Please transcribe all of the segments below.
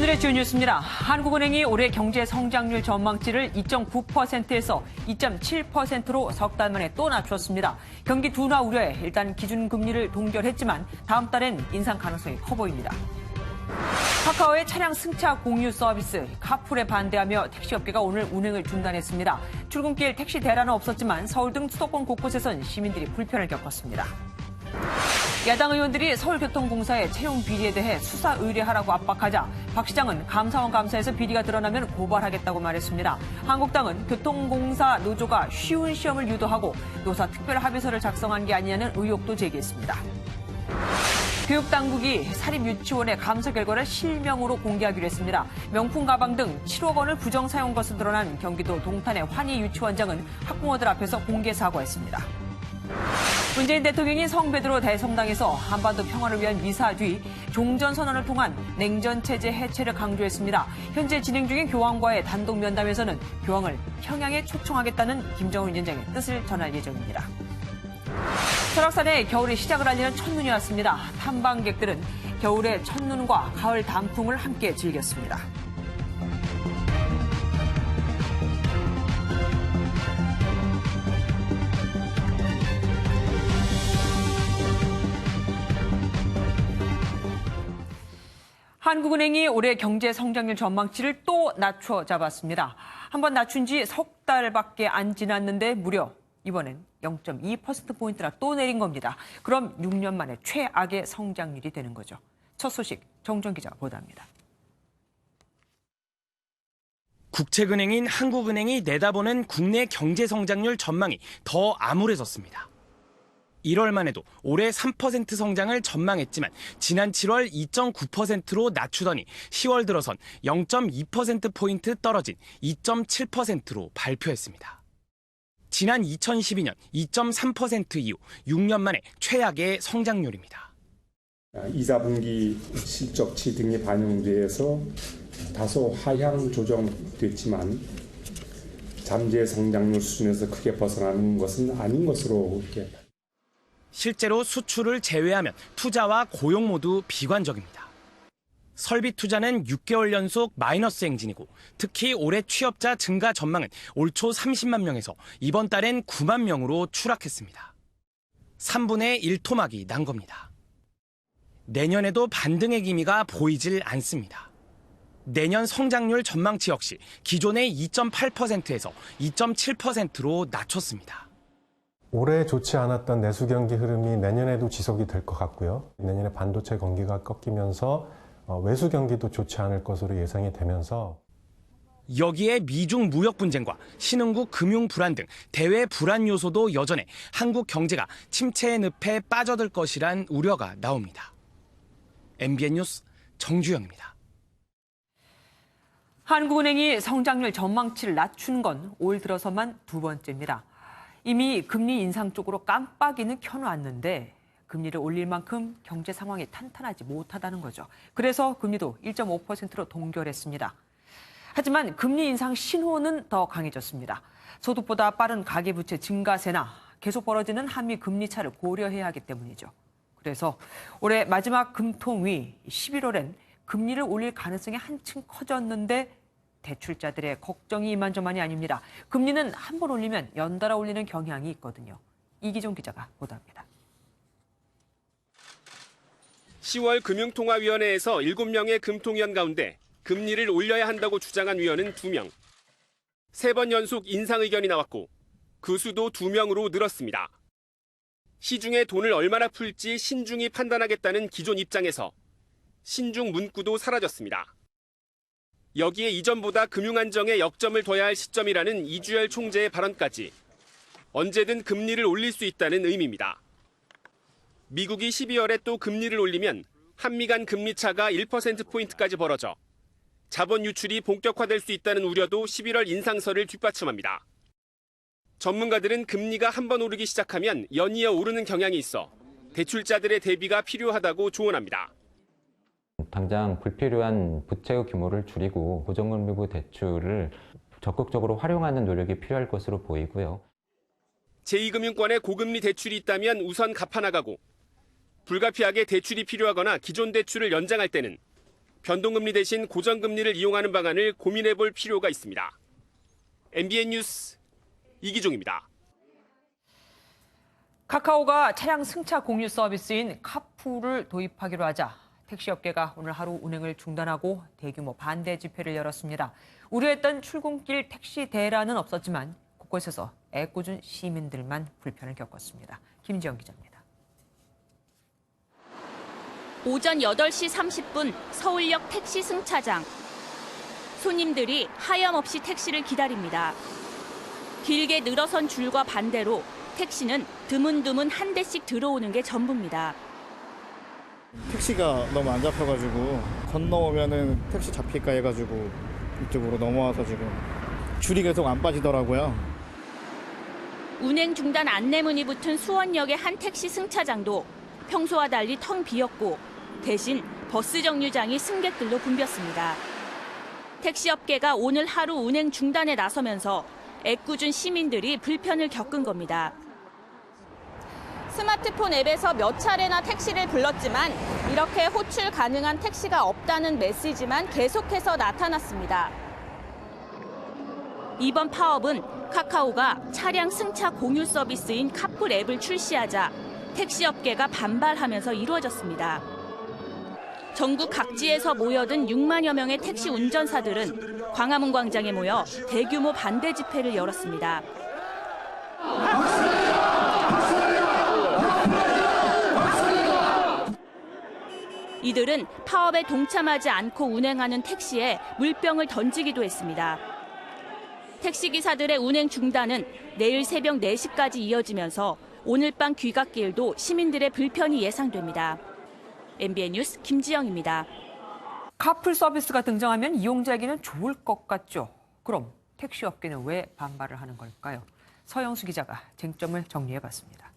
오늘의 주요 뉴스입니다. 한국은행이 올해 경제 성장률 전망치를 2.9%에서 2.7%로 석 달 만에 또 낮췄습니다. 경기 둔화 우려에 일단 기준금리를 동결했지만 다음 달엔 인상 가능성이 커 보입니다. 카카오의 차량 승차 공유 서비스 카풀에 반대하며 택시업계가 오늘 운행을 중단했습니다. 출근길 택시 대란은 없었지만 서울 등 수도권 곳곳에선 시민들이 불편을 겪었습니다. 야당 의원들이 서울교통공사의 채용 비리에 대해 수사 의뢰하라고 압박하자 박 시장은 감사원 감사에서 비리가 드러나면 고발하겠다고 말했습니다. 한국당은 교통공사 노조가 쉬운 시험을 유도하고 노사 특별합의서를 작성한 게 아니냐는 의혹도 제기했습니다. 교육당국이 사립유치원의 감사 결과를 실명으로 공개하기로 했습니다. 명품 가방 등 7억 원을 부정 사용한 것으로 드러난 경기도 동탄의 환희 유치원장은 학부모들 앞에서 공개 사과했습니다. 문재인 대통령이 성베드로 대성당에서 한반도 평화를 위한 미사 뒤 종전선언을 통한 냉전체제 해체를 강조했습니다. 현재 진행 중인 교황과의 단독 면담에서는 교황을 평양에 초청하겠다는 김정은 위원장의 뜻을 전할 예정입니다. 설악산에 겨울의 시작을 알리는 첫눈이 왔습니다. 탐방객들은 겨울의 첫눈과 가을 단풍을 함께 즐겼습니다. 한국은행이 올해 경제 성장률 전망치를 또 낮춰 잡았습니다. 한번 낮춘 지 석 달밖에 안 지났는데 무려 이번엔 0.2%포인트나 또 내린 겁니다. 그럼 6년 만에 최악의 성장률이 되는 거죠. 첫 소식 정정 기자가 보도합니다. 국책은행인 한국은행이 내다보는 국내 경제 성장률 전망이 더 암울해졌습니다. 1월만 해도 올해 3% 성장을 전망했지만 지난 7월 2.9%로 낮추더니 10월 들어선 0.2%포인트 떨어진 2.7%로 발표했습니다. 지난 2012년 2.3% 이후 6년 만에 최악의 성장률입니다. 2, 4분기 실적치 등이 반영돼서 다소 하향 조정됐지만 잠재 성장률 수준에서 크게 벗어나는 것은 아닌 것으로 이렇게. 실제로 수출을 제외하면 투자와 고용 모두 비관적입니다. 설비 투자는 6개월 연속 마이너스 행진이고 특히 올해 취업자 증가 전망은 올 초 30만 명에서 이번 달엔 9만 명으로 추락했습니다. 3분의 1 토막이 난 겁니다. 내년에도 반등의 기미가 보이질 않습니다. 내년 성장률 전망치 역시 기존의 2.8%에서 2.7%로 낮췄습니다. 올해 좋지 않았던 내수 경기 흐름이 내년에도 지속이 될 것 같고요. 내년에 반도체 경기가 꺾이면서 외수 경기도 좋지 않을 것으로 예상이 되면서 여기에 미중 무역 분쟁과 신흥국 금융 불안 등 대외 불안 요소도 여전해 한국 경제가 침체의 늪에 빠져들 것이란 우려가 나옵니다. MBN 뉴스 정주영입니다. 한국은행이 성장률 전망치를 낮춘 건 올 들어서만 두 번째입니다. 이미 금리 인상 쪽으로 깜빡이는 켜놨는데 금리를 올릴 만큼 경제 상황이 탄탄하지 못하다는 거죠. 그래서 금리도 1.5%로 동결했습니다. 하지만 금리 인상 신호는 더 강해졌습니다. 소득보다 빠른 가계부채 증가세나 계속 벌어지는 한미 금리 차를 고려해야 하기 때문이죠. 그래서 올해 마지막 금통위 11월엔 금리를 올릴 가능성이 한층 커졌는데 대출자들의 걱정이 이만저만이 아닙니다. 금리는 한 번 올리면 연달아 올리는 경향이 있거든요. 이기종 기자가 보도합니다. 10월 금융통화위원회에서 7명의 금통위원 가운데 금리를 올려야 한다고 주장한 위원은 2명. 3번 연속 인상 의견이 나왔고 그 수도 2명으로 늘었습니다. 시중에 돈을 얼마나 풀지 신중히 판단하겠다는 기존 입장에서 신중 문구도 사라졌습니다. 여기에 이전보다 금융안정에 역점을 둬야 할 시점이라는 이주열 총재의 발언까지 언제든 금리를 올릴 수 있다는 의미입니다. 미국이 12월에 또 금리를 올리면 한미 간 금리 차가 1%포인트까지 벌어져 자본 유출이 본격화될 수 있다는 우려도 11월 인상설을 뒷받침합니다. 전문가들은 금리가 한 번 오르기 시작하면 연이어 오르는 경향이 있어 대출자들의 대비가 필요하다고 조언합니다. 당장 불필요한 부채 규모를 줄이고 고정금리부 대출을 적극적으로 활용하는 노력이 필요할 것으로 보이고요. 제2금융권에 고금리 대출이 있다면 우선 갚아나가고 불가피하게 대출이 필요하거나 기존 대출을 연장할 때는 변동금리 대신 고정금리를 이용하는 방안을 고민해 볼 필요가 있습니다. MBN 뉴스 이기종입니다. 카카오가 차량 승차 공유 서비스인 카풀을 도입하기로 하자 택시업계가 오늘 하루 운행을 중단하고 대규모 반대 집회를 열었습니다. 우려했던 출근길 택시 대란은 없었지만 곳곳에서 애꿎은 시민들만 불편을 겪었습니다. 김지영 기자입니다. 오전 8시 30분 서울역 택시 승차장. 손님들이 하염없이 택시를 기다립니다. 길게 늘어선 줄과 반대로 택시는 드문드문 한 대씩 들어오는 게 전부입니다. 택시가 너무 안 잡혀가지고 건너오면은 택시 잡힐까 해가지고 이쪽으로 넘어와서 지금 줄이 계속 안 빠지더라고요. 운행 중단 안내문이 붙은 수원역의 한 택시 승차장도 평소와 달리 텅 비었고 대신 버스 정류장이 승객들로 붐볐습니다. 택시업계가 오늘 하루 운행 중단에 나서면서 애꿎은 시민들이 불편을 겪은 겁니다. 스마트폰 앱에서 몇 차례나 택시를 불렀지만 이렇게 호출 가능한 택시가 없다는 메시지만 계속해서 나타났습니다. 이번 파업은 카카오가 차량 승차 공유 서비스인 카풀 앱을 출시하자 택시업계가 반발하면서 이루어졌습니다. 전국 각지에서 모여든 6만여 명의 택시 운전사들은 광화문 광장에 모여 대규모 반대 집회를 열었습니다. 이들은 파업에 동참하지 않고 운행하는 택시에 물병을 던지기도 했습니다. 택시기사들의 운행 중단은 내일 새벽 4시까지 이어지면서 오늘 밤 귀갓길도 시민들의 불편이 예상됩니다. MBN 뉴스 김지영입니다. 카풀 서비스가 등장하면 이용자에게는 좋을 것 같죠. 그럼 택시업계는 왜 반발을 하는 걸까요? 서영수 기자가 쟁점을 정리해봤습니다.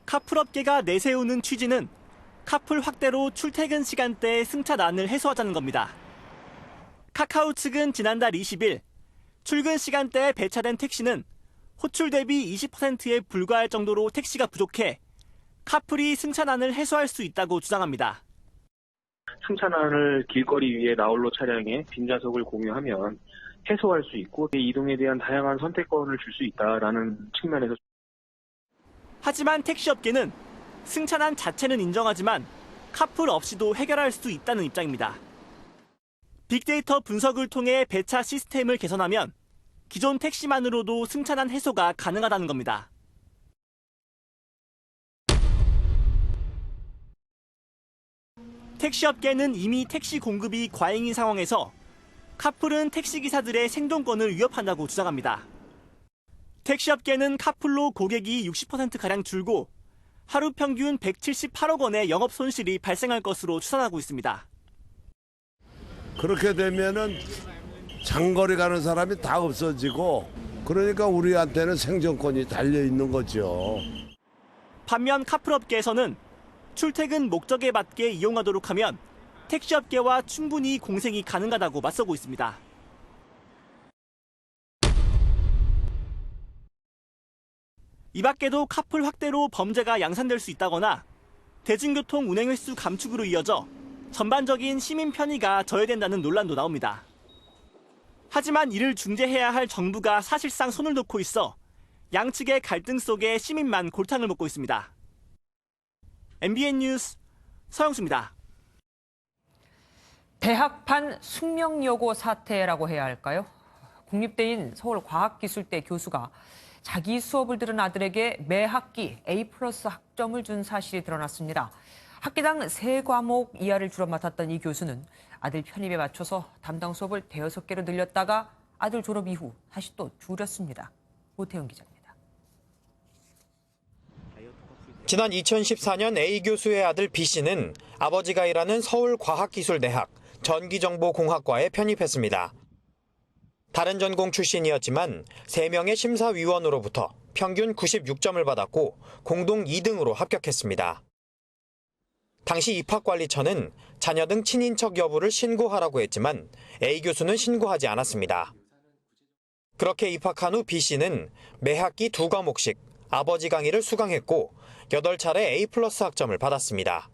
카풀 업계가 내세우는 취지는 카풀 확대로 출퇴근 시간대의 승차난을 해소하자는 겁니다. 카카오 측은 지난달 20일 출근 시간대에 배차된 택시는 호출 대비 20%에 불과할 정도로 택시가 부족해 카풀이 승차난을 해소할 수 있다고 주장합니다. 승차난을 길거리 위에 나홀로 차량에 빈좌석을 공유하면 해소할 수 있고 이동에 대한 다양한 선택권을 줄 수 있다라는 측면에서. 하지만 택시업계는 승차난 자체는 인정하지만 카풀 없이도 해결할 수 있다는 입장입니다. 빅데이터 분석을 통해 배차 시스템을 개선하면 기존 택시만으로도 승차난 해소가 가능하다는 겁니다. 택시업계는 이미 택시 공급이 과잉인 상황에서 카풀은 택시기사들의 생존권을 위협한다고 주장합니다. 택시업계는 카풀로 고객이 60%가량 줄고 하루 평균 178억 원의 영업 손실이 발생할 것으로 추산하고 있습니다. 그렇게 되면은 장거리 가는 사람이 다 없어지고 그러니까 우리한테는 생존권이 달려 있는 거죠. 반면 카풀업계에서는 출퇴근 목적에 맞게 이용하도록 하면 택시업계와 충분히 공생이 가능하다고 맞서고 있습니다. 이 밖에도 카풀 확대로 범죄가 양산될 수 있다거나 대중교통 운행 횟수 감축으로 이어져 전반적인 시민 편의가 저해된다는 논란도 나옵니다. 하지만 이를 중재해야 할 정부가 사실상 손을 놓고 있어 양측의 갈등 속에 시민만 골탕을 먹고 있습니다. MBN 뉴스 서영수입니다. 대학판 숙명여고 사태라고 해야 할까요? 국립대인 서울과학기술대 교수가 자기 수업을 들은 아들에게 매 학기 A+ 학점을 준 사실이 드러났습니다. 학기당 3과목 이하를 주로 맡았던 이 교수는 아들 편입에 맞춰서 담당 수업을 5개로 늘렸다가 아들 졸업 이후 다시 또 줄였습니다. 오태훈 기자입니다. 지난 2014년 A 교수의 아들 B 씨는 아버지가 일하는 서울과학기술대학 전기정보공학과에 편입했습니다. 다른 전공 출신이었지만 3명의 심사위원으로부터 평균 96점을 받았고 공동 2등으로 합격했습니다. 당시 입학관리처는 자녀 등 친인척 여부를 신고하라고 했지만 A 교수는 신고하지 않았습니다. 그렇게 입학한 후 B 씨는 매 학기 2과목씩 아버지 강의를 수강했고 8차례 A+ 학점을 받았습니다.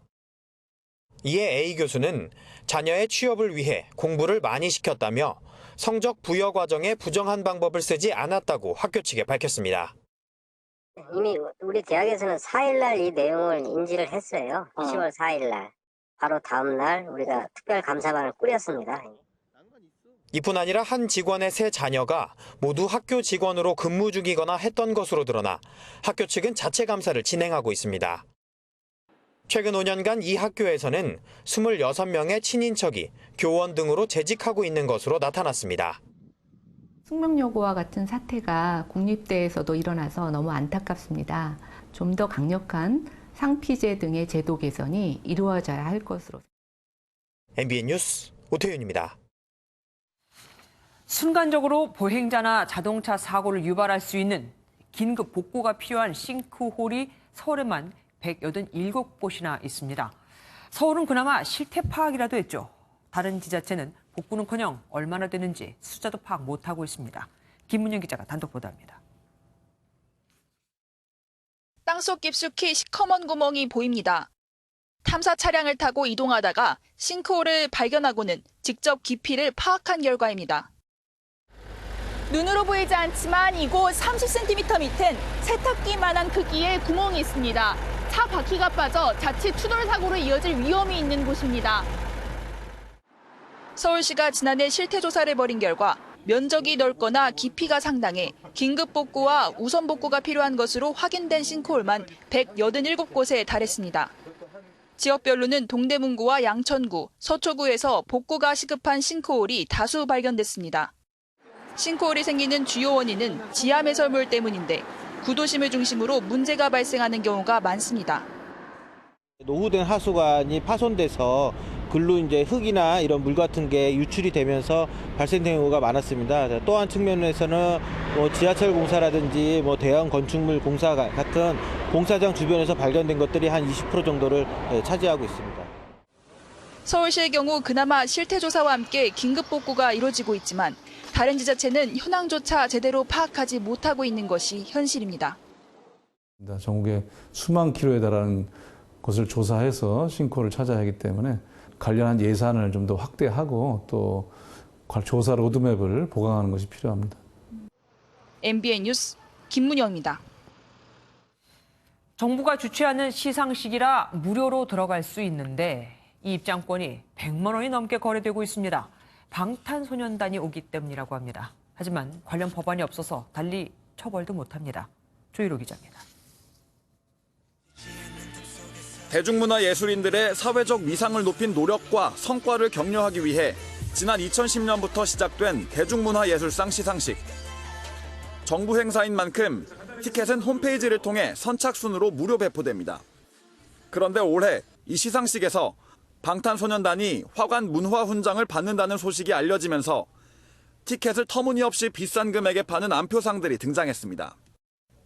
이에 A 교수는 자녀의 취업을 위해 공부를 많이 시켰다며 성적 부여 과정에 부정한 방법을 쓰지 않았다고 학교 측에 밝혔습니다. 이미 우리 대학에서는 4일날 이 내용을 인지를 했어요. 10월 4일날. 바로 다음날 우리가 특별감사반을 꾸렸습니다. 이뿐 아니라 한 직원의 3 자녀가 모두 학교 직원으로 근무 중이거나 했던 것으로 드러나 학교 측은 자체 감사를 진행하고 있습니다. 최근 5년간 이 학교에서는 26명의 친인척이 교원 등으로 재직하고 있는 것으로 나타났습니다. 숙명여고와 같은 사태가 국립대에서도 일어나서 너무 안타깝습니다. 좀 더 강력한 상피제 등의 제도 개선이 이루어져야 할 것으로. MBN 뉴스 오태윤입니다. 순간적으로 보행자나 자동차 사고를 유발할 수 있는 긴급 복구가 필요한 싱크홀이 서울에만 187곳이나 있습니다. 서울은 그나마 실태 파악이라도 했죠. 다른 지자체는 복구는커녕 얼마나 되는지 숫자도 파악 못하고 있습니다. 김문영 기자가 단독 보도합니다. 땅속 깊숙이 시커먼 구멍이 보입니다. 탐사 차량을 타고 이동하다가 싱크홀을 발견하고는 직접 깊이를 파악한 결과입니다. 눈으로 보이지 않지만 이곳 30cm 밑엔 세탁기만한 크기의 구멍이 있습니다. 차 바퀴가 빠져 자칫 추돌 사고로 이어질 위험이 있는 곳입니다. 서울시가 지난해 실태 조사를 벌인 결과 면적이 넓거나 깊이가 상당해 긴급 복구와 우선 복구가 필요한 것으로 확인된 싱크홀만 187곳에 달했습니다. 지역별로는 동대문구와 양천구, 서초구에서 복구가 시급한 싱크홀이 다수 발견됐습니다. 싱크홀이 생기는 주요 원인은 지하 매설물 때문인데 구도심을 중심으로 문제가 발생하는 경우가 많습니다. 노후된 하수관이 파손돼서 글로 이제 흙이나 이런 물 같은 게 유출이 되면서 발생된 경우가 많았습니다. 또 한 측면에서는 지하철 공사라든지 대형 건축물 공사 같은 공사장 주변에서 발견된 것들이 한 20% 정도를 차지하고 있습니다. 서울시의 경우 그나마 실태 조사와 함께 긴급 복구가 이루어지고 있지만 다른 지자체는 현황조차 제대로 파악하지 못하고 있는 것이 현실입니다. 전국에 수만 킬로에 달하는 것을 조사해서 싱크홀을 찾아야 하기 때문에 관련한 예산을 좀 더 확대하고 또 조사 로드맵을 보강하는 것이 필요합니다. MBN 뉴스 김문영입니다. 정부가 주최하는 시상식이라 무료로 들어갈 수 있는데 이 입장권이 100만 원이 넘게 거래되고 있습니다. 방탄소년단이 오기 때문이라고 합니다. 하지만 관련 법안이 없어서 달리 처벌도 못합니다. 조희로 기자입니다. 대중문화예술인들의 사회적 위상을 높인 노력과 성과를 격려하기 위해 지난 2010년부터 시작된 대중문화예술상 시상식. 정부 행사인 만큼 티켓은 홈페이지를 통해 선착순으로 무료 배포됩니다. 그런데 올해 이 시상식에서 방탄소년단이 화관 문화훈장을 받는다는 소식이 알려지면서 티켓을 터무니없이 비싼 금액에 파는 암표상들이 등장했습니다.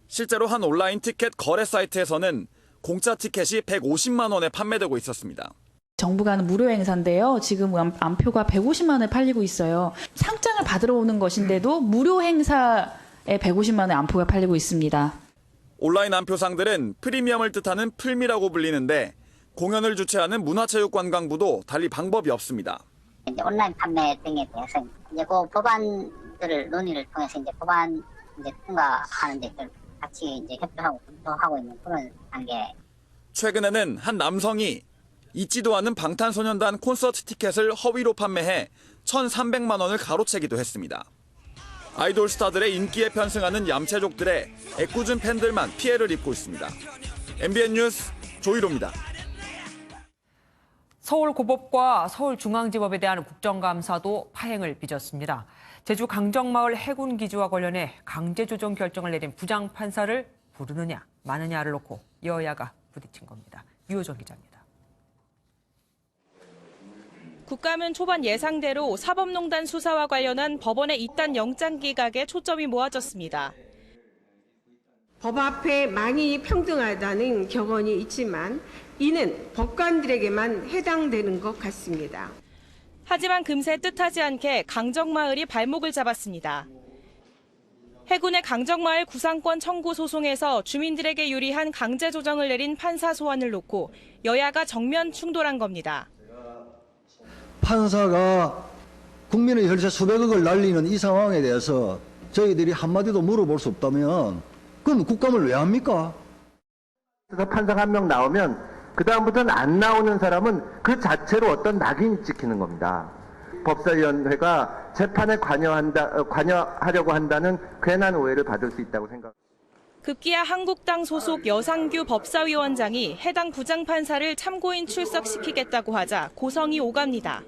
실제로 한 온라인 티켓 거래 사이트에서는 공짜 티켓이 150만 원에 판매되고 있었습니다. 정부가 하는 무료 행사인데요. 지금 암표가 150만 원에 팔리고 있어요. 상장을 받으러 오는 것인데도 무료 행사에 150만 원의 암표가 팔리고 있습니다. 온라인 암표상들은 프리미엄을 뜻하는 풀미라고 불리는데 공연을 주최하는 문화체육관광부도 달리 방법이 없습니다. 이제 온라인 판매 등에 대해서 이제 그 법안들을 논의를 통해서 이제 법안 이제 통과하는 데 같이 이제 협조하고 검토하고 있는 그런 단계. 최근에는 한 남성이 있지도 않은 방탄소년단 콘서트 티켓을 허위로 판매해 1,300만 원을 가로채기도 했습니다. 아이돌 스타들의 인기에 편승하는 얌체족들의 애꿎은 팬들만 피해를 입고 있습니다. MBN 뉴스 조희로입니다. 서울고법과 서울중앙지법에 대한 국정감사도 파행을 빚었습니다. 제주 강정마을 해군기지와 관련해 강제조정 결정을 내린 부장판사를 부르느냐 마느냐를 놓고 여야가 부딪힌 겁니다. 유호정 기자입니다. 국감은 초반 예상대로 사법농단 수사와 관련한 법원의 이단 영장 기각에 초점이 모아졌습니다. 법 앞에 만인이 평등하다는 격언이 있지만 이는 법관들에게만 해당되는 것 같습니다. 하지만 금세 뜻하지 않게 강정마을이 발목을 잡았습니다. 해군의 강정마을 구상권 청구 소송에서 주민들에게 유리한 강제 조정을 내린 판사 소환을 놓고 여야가 정면 충돌한 겁니다. 판사가 국민의 혈세 수백억을 날리는 이 상황에 대해서 저희들이 한마디도 물어볼 수 없다면 그럼 국감을 왜 합니까? 판사가 한 명 나오면 그다음부터는 안 나오는 사람은 그 자체로 어떤 낙인이 찍히는 겁니다. 법사위원회가 재판에 관여하려고 한다는 괜한 오해를 받을 수 있다고 생각합니다. 급기야 한국당 소속 여상규 법사위원장이 해당 부장판사를 참고인 출석시키겠다고 하자 고성이 오갑니다.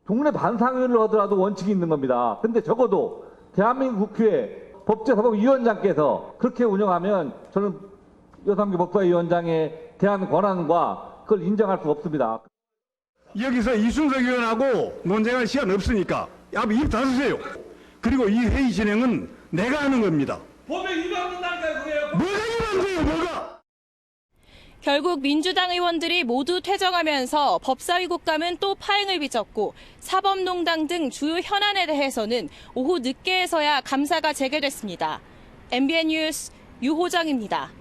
동네 반상회를 하더라도 원칙이 있는 겁니다. 근데 적어도 대한민국 국회 법제사법위원장께서 그렇게 운영하면 저는 여상규 법사위원장에 대한 권한과 그걸 인정할 수 없습니다. 여기서 이순석 의원하고 논쟁할 시간 없으니까 입 닫으세요. 그리고 이 회의 진행은 내가 하는 겁니다. 법에 위반한다니까요, 그게요. 뭐가 위반돼요, 뭐가? 결국 민주당 의원들이 모두 퇴정하면서 법사위 국감은 또 파행을 빚었고 사법농단 등 주요 현안에 대해서는 오후 늦게에서야 감사가 재개됐습니다. MBN 뉴스 유호정입니다.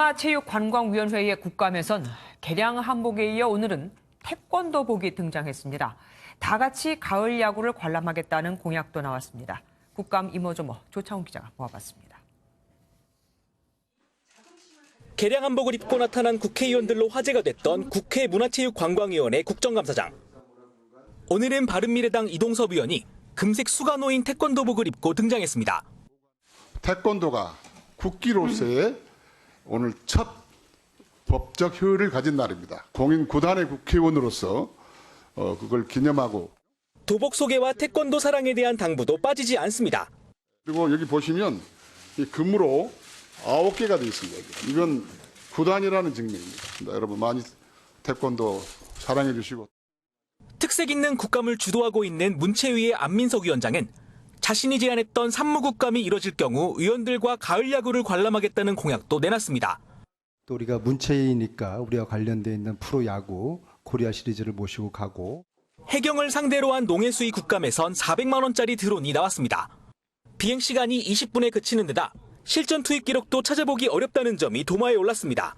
문화체육관광위원회의 국감에선 개량 한복에 이어 오늘은 태권도복이 등장했습니다. 다 같이 가을 야구를 관람하겠다는 공약도 나왔습니다. 국감 이모저모 조창훈 기자가 모아봤습니다. 개량 한복을 입고 나타난 국회의원들로 화제가 됐던 국회 문화체육관광위원회 국정감사장. 오늘은 바른미래당 이동섭 의원이 금색 수가 놓인 태권도복을 입고 등장했습니다. 태권도가 국기로서의 오늘 첫 법적 효율을 가진 날입니다. 공인 9단의 국회의원으로서 그걸 기념하고. 도복 소개와 태권도 사랑에 대한 당부도 빠지지 않습니다. 그리고 여기 보시면 이 금으로 9개가 되어 있습니다. 이건 9단이라는 증명입니다. 여러분 많이 태권도 사랑해 주시고. 특색 있는 국감을 주도하고 있는 문체위의 안민석 위원장은 자신이 제안했던 산무국감이 이뤄질 경우 의원들과 가을 야구를 관람하겠다는 공약도 내놨습니다. 또 우리가 문체위니까 우리와 관련되어 있는 프로야구 코리아 시리즈를 모시고 가고. 해경을 상대로 한 농해수위 국감에선 400만 원짜리 드론이 나왔습니다. 비행 시간이 20분에 그치는 데다 실전 투입 기록도 찾아보기 어렵다는 점이 도마에 올랐습니다.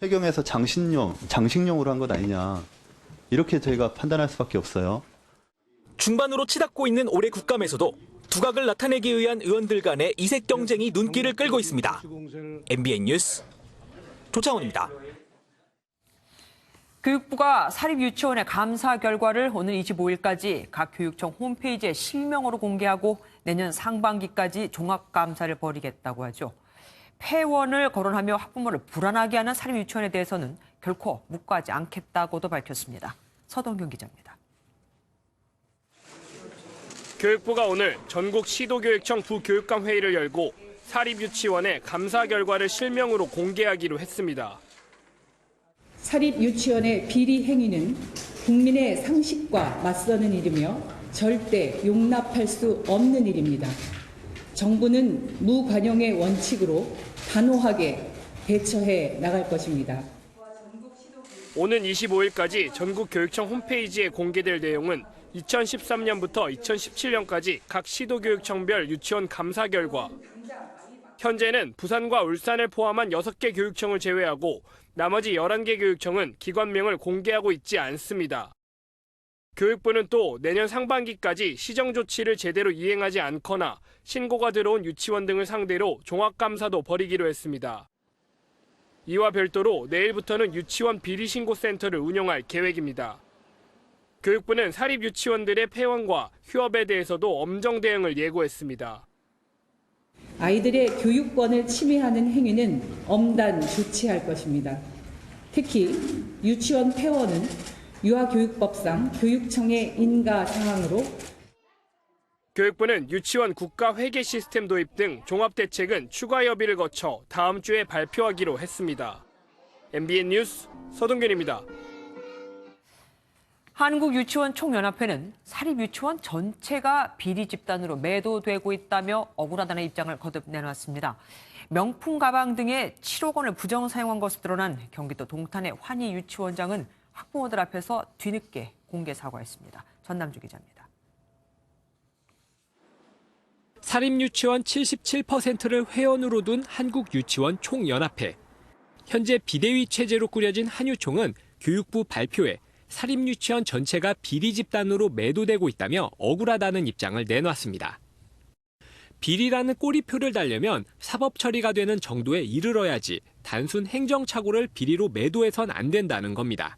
해경에서 장식용으로 한 것 아니냐. 이렇게 저희가 판단할 수밖에 없어요. 중반으로 치닫고 있는 올해 국감에서도 두각을 나타내기 위한 의원들 간의 이색 경쟁이 눈길을 끌고 있습니다. MBN 뉴스 조창훈입니다. 교육부가 사립유치원의 감사 결과를 오늘 25일까지 각 교육청 홈페이지에 실명으로 공개하고 내년 상반기까지 종합감사를 벌이겠다고 하죠. 폐원을 거론하며 학부모를 불안하게 하는 사립유치원에 대해서는 결코 묵과하지 않겠다고도 밝혔습니다. 서동균 기자입니다. 교육부가 오늘 전국 시도교육청 부교육감 회의를 열고 사립유치원의 감사 결과를 실명으로 공개하기로 했습니다. 사립유치원의 비리 행위는 국민의 상식과 맞서는 일이며 절대 용납할 수 없는 일입니다. 정부는 무관용의 원칙으로 단호하게 대처해 나갈 것입니다. 오는 25일까지 전국 교육청 홈페이지에 공개될 내용은 2013년부터 2017년까지 각 시도교육청별 유치원 감사 결과. 현재는 부산과 울산을 포함한 6개 교육청을 제외하고 나머지 11개 교육청은 기관명을 공개하고 있지 않습니다. 교육부는 또 내년 상반기까지 시정 조치를 제대로 이행하지 않거나 신고가 들어온 유치원 등을 상대로 종합감사도 벌이기로 했습니다. 이와 별도로 내일부터는 유치원 비리신고센터를 운영할 계획입니다. 교육부는 사립유치원들의 폐원과 휴업에 대해서도 엄정 대응을 예고했습니다. 아이들의 교육권을 침해하는 행위는 엄단 조치할 것입니다. 특히 유치원 폐원은 유아교육법상 교육청의 인가 사항으로 교육부는 유치원 국가 회계 시스템 도입 등 종합대책은 추가 협의를 거쳐 다음 주에 발표하기로 했습니다. MBN 뉴스 서동균입니다. 한국유치원총연합회는 사립유치원 전체가 비리 집단으로 매도되고 있다며 억울하다는 입장을 거듭 내놨습니다. 명품 가방 등에 7억 원을 부정 사용한 것으로 드러난 경기도 동탄의 환희 유치원장은 학부모들 앞에서 뒤늦게 공개 사과했습니다. 전남주 기자입니다. 사립유치원 77%를 회원으로 둔 한국유치원 총연합회. 현재 비대위 체제로 꾸려진 한유총은 교육부 발표에 사립유치원 전체가 비리 집단으로 매도되고 있다며 억울하다는 입장을 내놨습니다. 비리라는 꼬리표를 달려면 사법 처리가 되는 정도에 이르러야지 단순 행정착오를 비리로 매도해선 안 된다는 겁니다.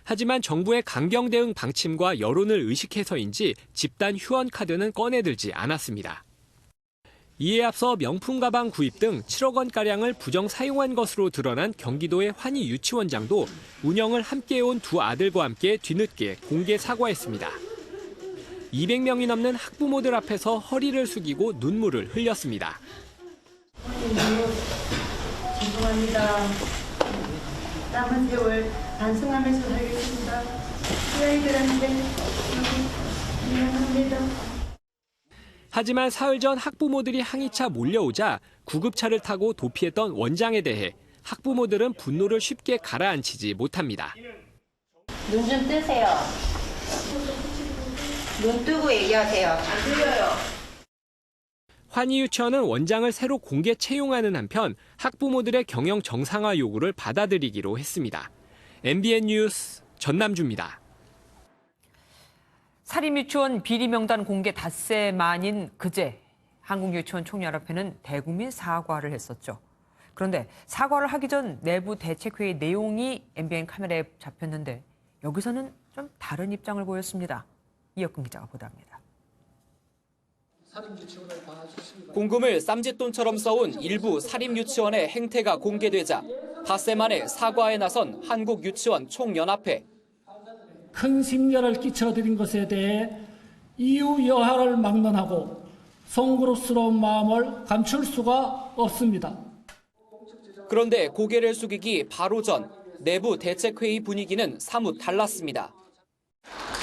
하지만 정부의 강경 대응 방침과 여론을 의식해서인지 집단 휴원 카드는 꺼내들지 않았습니다. 이에 앞서 명품 가방 구입 등 7억 원가량을 부정 사용한 것으로 드러난 경기도의 환희 유치원장도 운영을 함께해온 두 아들과 함께 뒤늦게 공개 사과했습니다. 200명이 넘는 학부모들 앞에서 허리를 숙이고 눈물을 흘렸습니다. 죄송합니다. 남은 세월 반성하면서 살겠습니다. 이 아이들한테 미안합니다. 하지만 사흘 전 학부모들이 항의차 몰려오자 구급차를 타고 도피했던 원장에 대해 학부모들은 분노를 쉽게 가라앉히지 못합니다. 눈 좀 뜨세요. 눈 뜨고 얘기하세요. 안 들려요. 환희 유치원은 원장을 새로 공개 채용하는 한편 학부모들의 경영 정상화 요구를 받아들이기로 했습니다. MBN 뉴스 전남주입니다. 사립유치원 비리 명단 공개 닷새 만인 그제 한국유치원 총연합회는 대국민 사과를 했었죠. 그런데 사과를 하기 전 내부 대책회의 내용이 MBN 카메라에 잡혔는데 여기서는 좀 다른 입장을 보였습니다. 이혁근 기자가 보도합니다. 공금을 쌈짓돈처럼 써온 일부 사립유치원의 행태가 공개되자 닷새 만에 사과에 나선 한국유치원 총연합회. 큰 심려를 끼쳐드린 것에 대해 이유 여하를 막론하고 송구스러운 마음을 감출 수가 없습니다. 그런데 고개를 숙이기 바로 전 내부 대책회의 분위기는 사뭇 달랐습니다.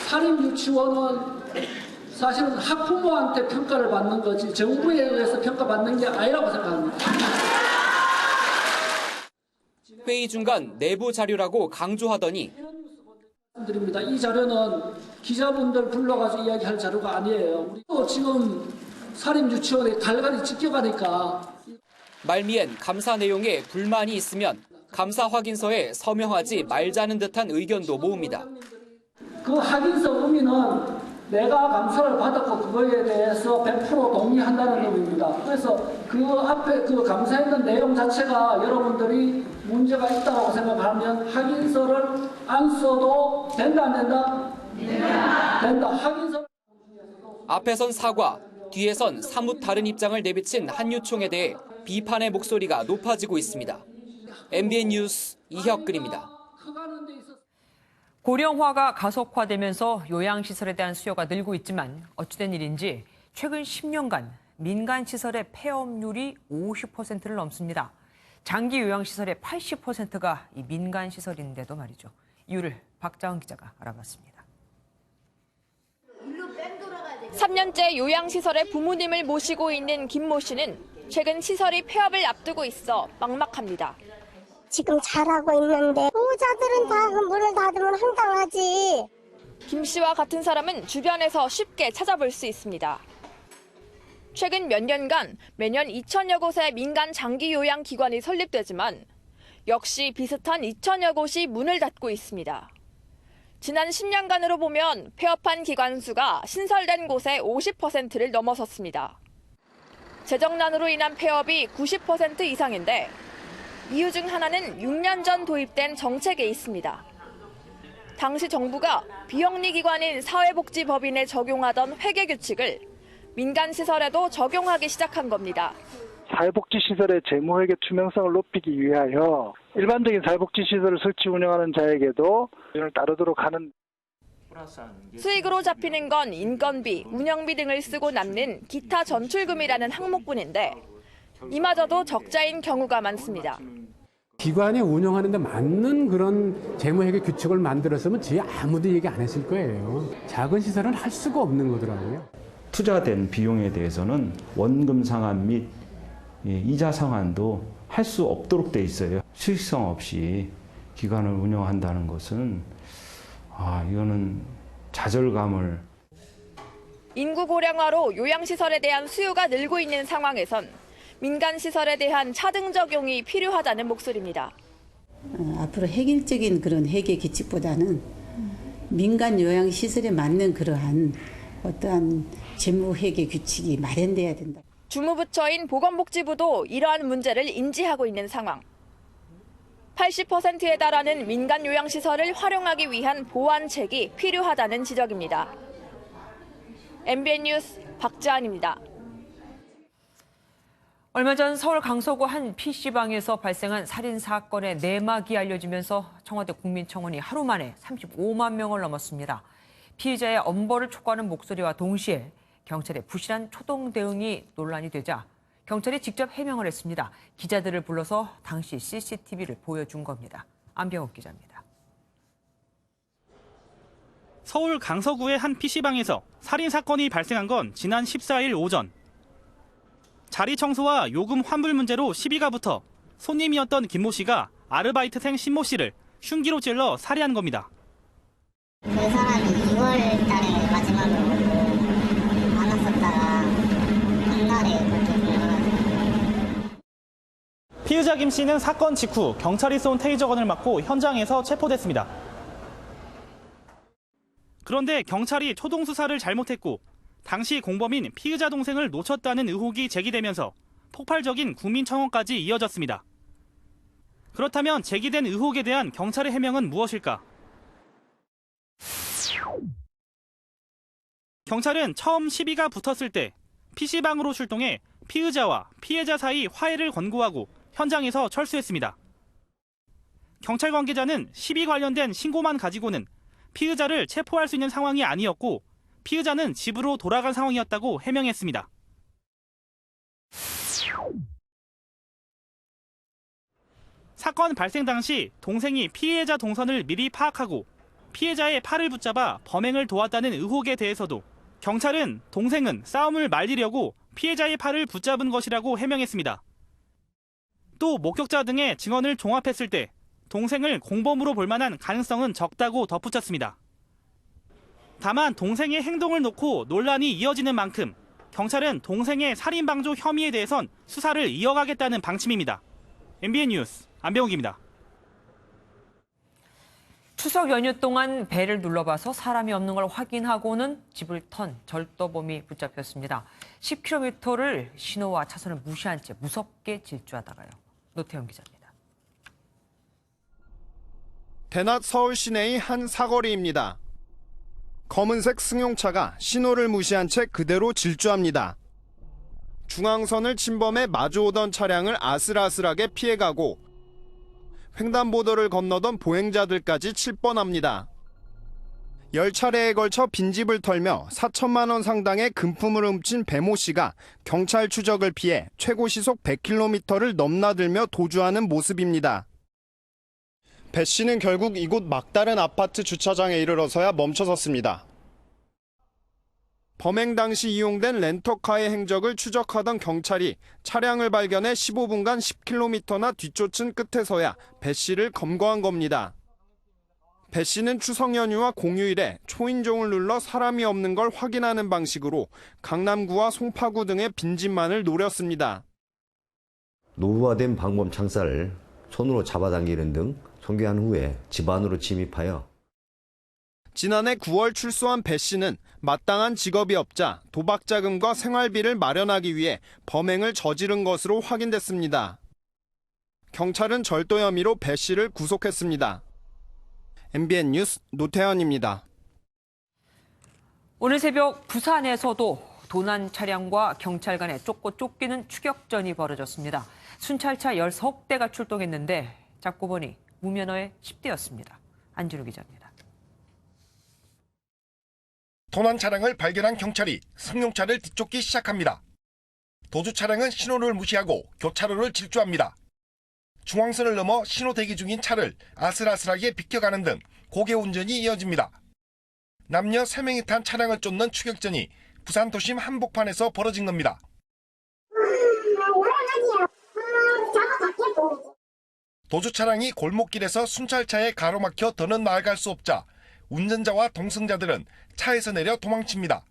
사립유치원은 사실은 학부모한테 평가를 받는 거지 정부에 의해서 평가받는 게 아니라고 생각합니다. 회의 중간 내부 자료라고 강조하더니 드립니다. 이 자료는 기자분들 불러가지고 이야기할 자료가 아니에요. 우리도 지금 사립유치원에 갈갈이 찢겨가니까. 말미엔 감사 내용에 불만이 있으면 감사 확인서에 서명하지 말자는 듯한 의견도 모읍니다. 그 확인서 의미는 내가 감사를 받았고 그거에 대해서 100% 동의한다는 의미입니다. 그래서 그 앞에 그 감사했던 내용 자체가 여러분들이 문제가 있다고 생각하면 확인서를 안 써도 된다 안 된다? 된다. 확인서. 앞에선 사과, 뒤에선 사뭇 다른 입장을 내비친 한유총에 대해 비판의 목소리가 높아지고 있습니다. MBN 뉴스 이혁근입니다. 고령화가 가속화되면서 요양시설에 대한 수요가 늘고 있지만 어찌된 일인지 최근 10년간 민간시설의 폐업률이 50%를 넘습니다. 장기 요양시설의 80%가 이 민간시설인데도 말이죠. 이유를 박자은 기자가 알아봤습니다. 3년째 요양시설에 부모님을 모시고 있는 김모 씨는 최근 시설이 폐업을 앞두고 있어 막막합니다. 지금 잘하고 있는데 보호자들은 다 문을 닫으면 황당하지. 김 씨와 같은 사람은 주변에서 쉽게 찾아볼 수 있습니다. 최근 몇 년간 매년 2천여 곳의 민간 장기 요양 기관이 설립되지만 역시 비슷한 2천여 곳이 문을 닫고 있습니다. 지난 10년간으로 보면 폐업한 기관 수가 신설된 곳의 50%를 넘어섰습니다. 재정난으로 인한 폐업이 90% 이상인데 이유 중 하나는 6년 전 도입된 정책에 있습니다. 당시 정부가 비영리 기관인 사회복지법인에 적용하던 회계 규칙을 민간시설에도 적용하기 시작한 겁니다. 사회복지시설의 재무회계 투명성을 높이기 위하여 일반적인 사회복지시설을 설치 운영하는 자에게도 이를 따르도록 하는. 수익으로 잡히는 건 인건비, 운영비 등을 쓰고 남는 기타 전출금이라는 항목뿐인데 이마저도 적자인 경우가 많습니다. 기관이 운영하는 데 맞는 그런 재무회계 규칙을 만들었으면 지 아무도 얘기 안 했을 거예요. 작은 시설은 할 수가 없는 거더라고요. 투자된 비용에 대해서는 원금 상환 및 이자 상환도 할 수 없도록 돼 있어요. 수익성 없이 기관을 운영한다는 것은 이거는 좌절감을. 인구 고령화로 요양시설에 대한 수요가 늘고 있는 상황에선 민간 시설에 대한 차등 적용이 필요하다는 목소리입니다. 앞으로 획일적인 그런 회계 규칙보다는 민간 요양시설에 맞는 그러한 어떠한 재무회계 규칙이 마련돼야 된다. 주무부처인 보건복지부도 이러한 문제를 인지하고 있는 상황. 80%에 달하는 민간 요양시설을 활용하기 위한 보완책이 필요하다는 지적입니다. MBN 뉴스 박지안입니다. 얼마 전 서울 강서구 한 PC방에서 발생한 살인 사건의 내막이 알려지면서 청와대 국민청원이 하루 만에 35만 명을 넘었습니다. 피의자의 엄벌을 촉구하는 목소리와 동시에 경찰의 부실한 초동 대응이 논란이 되자 경찰이 직접 해명을 했습니다. 기자들을 불러서 당시 CCTV를 보여준 겁니다. 안병욱 기자입니다. 서울 강서구의 한 PC방에서 살인 사건이 발생한 건 지난 14일 오전. 자리 청소와 요금 환불 문제로 시비가 붙어 손님이었던 김모 씨가 아르바이트생 신모 씨를 흉기로 찔러 살해한 겁니다. 그 사람이 2월 달에 마지막으로 만났었다가 한 달에 그렇게 돌아가서. 피의자 김 씨는 사건 직후 경찰이 쏜 테이저건을 맞고 현장에서 체포됐습니다. 그런데 경찰이 초동 수사를 잘못했고 당시 공범인 피의자 동생을 놓쳤다는 의혹이 제기되면서 폭발적인 국민청원까지 이어졌습니다. 그렇다면 제기된 의혹에 대한 경찰의 해명은 무엇일까? 경찰은 처음 시비가 붙었을 때 PC방으로 출동해 피의자와 피해자 사이 화해를 권고하고 현장에서 철수했습니다. 경찰 관계자는 시비 관련된 신고만 가지고는 피의자를 체포할 수 있는 상황이 아니었고 피의자는 집으로 돌아간 상황이었다고 해명했습니다. 사건 발생 당시 동생이 피해자 동선을 미리 파악하고 피해자의 팔을 붙잡아 범행을 도왔다는 의혹에 대해서도 경찰은 동생은 싸움을 말리려고 피해자의 팔을 붙잡은 것이라고 해명했습니다. 또 목격자 등의 증언을 종합했을 때 동생을 공범으로 볼 만한 가능성은 적다고 덧붙였습니다. 다만 동생의 행동을 놓고 논란이 이어지는 만큼 경찰은 동생의 살인방조 혐의에 대해선 수사를 이어가겠다는 방침입니다. MBN 뉴스 안병욱입니다. 추석 연휴 동안 배를 눌러봐서 사람이 없는 걸 확인하고는 집을 턴 절도범이 붙잡혔습니다. 10km를 신호와 차선을 무시한 채 무섭게 질주하다가요. 노태영 기자입니다. 대낮 서울 시내의 한 사거리입니다. 검은색 승용차가 신호를 무시한 채 그대로 질주합니다. 중앙선을 침범해 마주오던 차량을 아슬아슬하게 피해가고 횡단보도를 건너던 보행자들까지 칠 뻔합니다. 10차례에 걸쳐 빈집을 털며 4천만 원 상당의 금품을 훔친 배모 씨가 경찰 추적을 피해 최고 시속 100km를 넘나들며 도주하는 모습입니다. 배 씨는 결국 이곳 막다른 아파트 주차장에 이르러서야 멈춰섰습니다. 범행 당시 이용된 렌터카의 행적을 추적하던 경찰이 차량을 발견해 15분간 10km나 뒤쫓은 끝에서야 배 씨를 검거한 겁니다. 배 씨는 추석 연휴와 공휴일에 초인종을 눌러 사람이 없는 걸 확인하는 방식으로 강남구와 송파구 등의 빈집만을 노렸습니다. 노후화된 방범 창살을 손으로 잡아당기는 등 성교한 후에 집 안으로 침입하여 지난해 9월 출소한 배 씨는 마땅한 직업이 없자 도박 자금과 생활비를 마련하기 위해 범행을 저지른 것으로 확인됐습니다. 경찰은 절도 혐의로 배 씨를 구속했습니다. MBN 뉴스 노태현입니다. 오늘 새벽 부산에서도 도난 차량과 경찰 간에 쫓고 쫓기는 추격전이 벌어졌습니다. 순찰차 16대가 출동했는데 잡고 보니 무면허의 10대였습니다. 안진우 기자입니다. 도난 차량을 발견한 경찰이 승용차를 뒤쫓기 시작합니다. 도주 차량은 신호를 무시하고 교차로를 질주합니다. 중앙선을 넘어 신호 대기 중인 차를 아슬아슬하게 비켜가는 등 고개 운전이 이어집니다. 남녀 3명이 탄 차량을 쫓는 추격전이 부산 도심 한복판에서 벌어진 겁니다. 도주 차량이 골목길에서 순찰차에 가로막혀 더는 나아갈 수 없자 운전자와 동승자들은 차에서 내려 도망칩니다.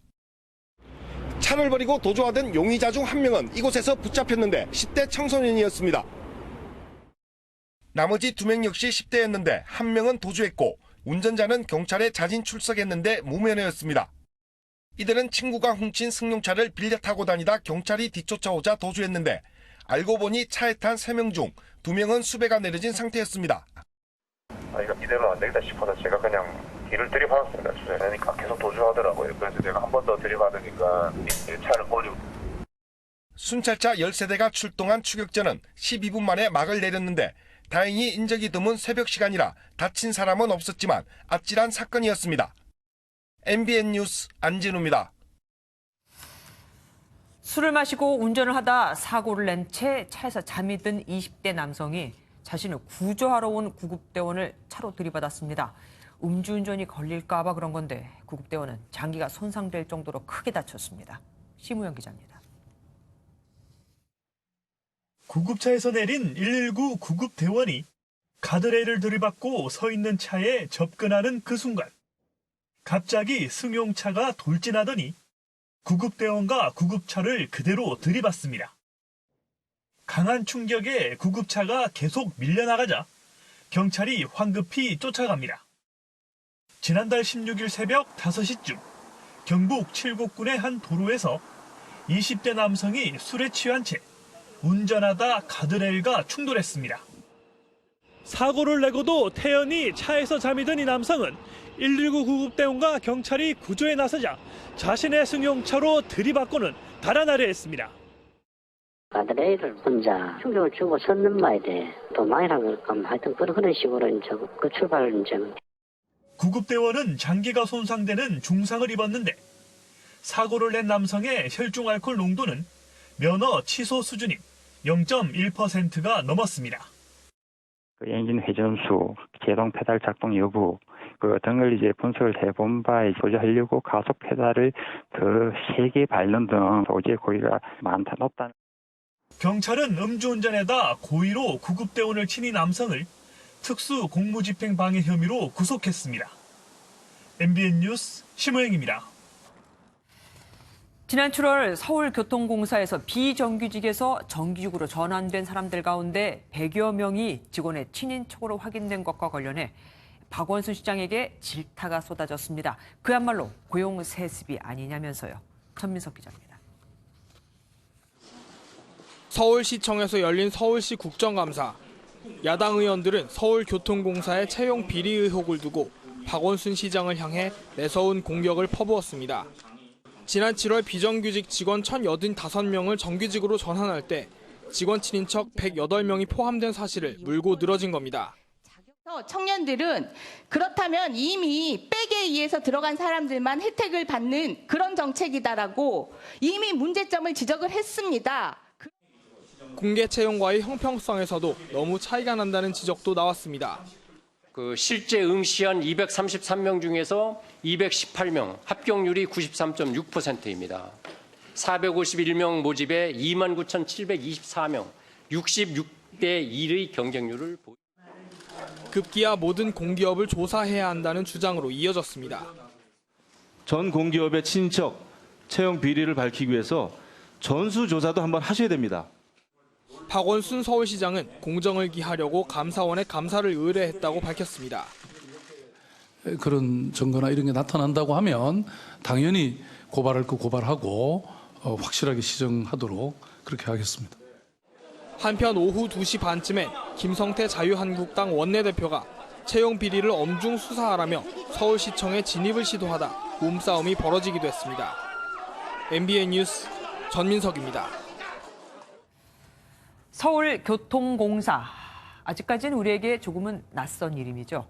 차를 버리고 도주하던 용의자 중 한 명은 이곳에서 붙잡혔는데 10대 청소년이었습니다. 나머지 2명 역시 10대였는데 한 명은 도주했고 운전자는 경찰에 자진 출석했는데 무면허였습니다. 이들은 친구가 훔친 승용차를 빌려 타고 다니다 경찰이 뒤쫓아오자 도주했는데 알고 보니 차에 탄 3명 중 2명은 수배가 내려진 상태였습니다. 이거 이대로는 안 되겠다 싶어서 제가 그냥 뒤를 들이받았습니다. 주차하니까 계속 도주하더라고요. 그래서 내가 한 번 더 들이받으니까 차를 버리고. 순찰차 13대가 출동한 추격전은 12분 만에 막을 내렸는데 다행히 인적이 드문 새벽 시간이라 다친 사람은 없었지만 아찔한 사건이었습니다. MBN 뉴스 안진우입니다. 술을 마시고 운전을 하다 사고를 낸 채 차에서 잠이 든 20대 남성이 자신을 구조하러 온 구급대원을 차로 들이받았습니다. 음주운전이 걸릴까 봐 그런 건데 구급대원은 장기가 손상될 정도로 크게 다쳤습니다. 심우영 기자입니다. 구급차에서 내린 119 구급대원이 가드레일을 들이받고 서 있는 차에 접근하는 그 순간 갑자기 승용차가 돌진하더니 구급대원과 구급차를 그대로 들이받습니다. 강한 충격에 구급차가 계속 밀려나가자 경찰이 황급히 쫓아갑니다. 지난달 16일 새벽 5시쯤 경북 칠곡군의 한 도로에서 20대 남성이 술에 취한 채 운전하다 가드레일과 충돌했습니다. 사고를 내고도 태연히 차에서 잠이 든 이 남성은 119 구급대원과 경찰이 구조에 나서자 자신의 승용차로 들이받고는 달아나려 했습니다. 가드레일을 혼자 충격을 주고 섰는 바에 도망이라고 할까 하여튼 그런 식으로 이제 그 출발을 이제. 구급대원은 장기가 손상되는 중상을 입었는데 사고를 낸 남성의 혈중 알코올 농도는 면허 취소 수준인 0.1%가 넘었습니다. 엔진 회전수, 제동 페달 작동 여부 등을 분석을 해본 바에 보조하려고 가속 페달을 더 세게 밟는 등 도저히 고의가 높다. 경찰은 음주운전에다 고의로 구급대원을 친 이 남성을 특수 공무집행 방해 혐의로 구속했습니다. MBN 뉴스 심우영입니다. 지난 7월 서울교통공사에서 비정규직에서 정규직으로 전환된 사람들 가운데 100여 명이 직원의 친인척으로 확인된 것과 관련해 박원순 시장에게 질타가 쏟아졌습니다. 그야말로 고용 세습이 아니냐면서요. 전민석 기자입니다. 서울시청에서 열린 서울시 국정감사. 야당 의원들은 서울교통공사의 채용 비리 의혹을 두고 박원순 시장을 향해 매서운 공격을 퍼부었습니다. 지난 7월 비정규직 직원 1,085명을 정규직으로 전환할 때 직원 친인척 108명이 포함된 사실을 물고 늘어진 겁니다. 청년들은 그렇다면 이미 백에 의해서 들어간 사람들만 혜택을 받는 그런 정책이다라고 이미 문제점을 지적을 했습니다. 공개 채용과의 형평성에서도 너무 차이가 난다는 지적도 나왔습니다. 실제 응시한 233명 중에서 218명, 합격률이 93.6%입니다. 451명 모집에 29,724명, 66대 1의 경쟁률을 보입니다. 급기야 모든 공기업을 조사해야 한다는 주장으로 이어졌습니다. 전 공기업의 친인척 채용 비리를 밝히기 위해서 전수조사도 한번 하셔야 됩니다. 박원순 서울시장은 공정을 기하려고 감사원에 감사를 의뢰했다고 밝혔습니다. 그런 증거나 이런 게 나타난다고 하면 당연히 고발할 거 고발하고 확실하게 시정하도록 그렇게 하겠습니다. 한편 오후 2시 반쯤엔 김성태 자유한국당 원내대표가 채용 비리를 엄중 수사하라며 서울시청에 진입을 시도하다 몸싸움이 벌어지기도 했습니다. MBN 뉴스 전민석입니다. 서울교통공사. 아직까지는 우리에게 조금은 낯선 이름이죠.